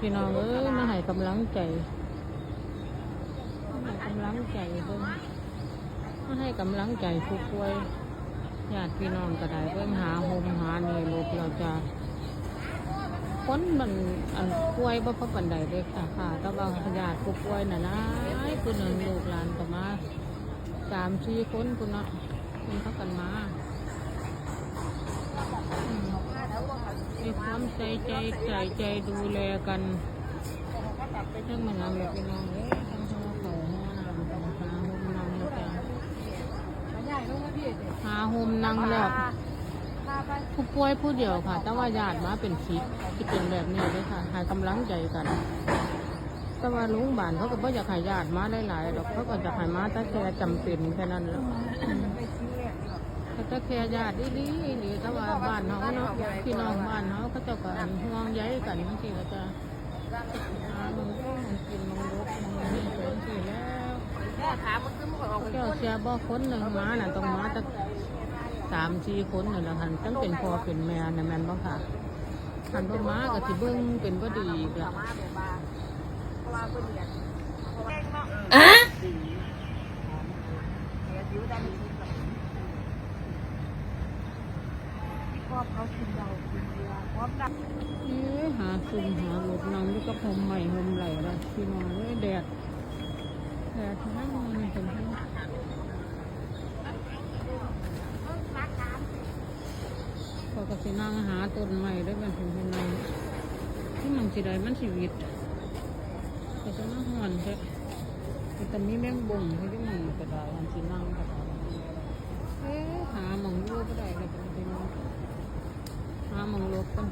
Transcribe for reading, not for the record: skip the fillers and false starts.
พี่น้องมาให้กำลังใจมาให้กำลังใจเพิ่งมาให้กำลังใจผู้ป่วยญาติพี่น้องก็ได้เพิ่งหาโฮมหาเนี่ยลูกเราจะคนมันป่วยบ่พอปันใดเลยค่ะแต่ว่าญาติผู้ป่วยน่ะนะคนหนึ่งลูกหลานก็มา3-4 คนคนเนาะมันเข้ากันมามีความใจดูแลกันทั้งมันน้ำแบบพี่น้องทั้งเขาหัวน้ำหาโฮมนั่งแล้วกันหาโฮมนั่งแล้วผู้ป่วยผู้เดียวค่ะแต่ว่าญาติมาเป็น10ที่เป็นแบบนี้เลยค่ะให้กำลังใจกันแต่ว่าโรงพยาบาลเขาก็บ่อยากให้ญาติมาหลายๆดอกเขาก็จะให้มาแต่แค่จำเป็นแค่นั้นแหละแต่แค่ญาติดีๆหรือถ้าว่าบ้านเขาเนาะพี่น้องบ้านเขาเขาเจ้าก็ห่วงใยกันบางทีก็จะมึงกินมึงลุกมึงนี่เป็นสิแล้วเจ้าเสียบ่คนหนึ่งมาน่ะต้องมาตั้ง3-4 คนนี่แหละค่ะตั้งเป็นพ่อเป็นแม่น่ะแม่นบ่ค่ะคันบ่มาก็สิเบิ่งเป็นบ่ดีอีกล่ะหาซุ่มหาหลบนั่งด้วยกับห่มใหม่ห่มไหลแล้วพี่น้องแดดนั่งมันเป็นที่พอกับสินั่งหาต้นใหม่ได้เป็นถึงที่นั่งที่มันสิได้มันชีวิตก็จะนั่งห่อนแค่แต่มีแมงบ่งที่มันกระดาษมันสินั่งกระดาษหาหมองรูปก็ได้เลยเป็นพี่น้องหาหมองลบกัน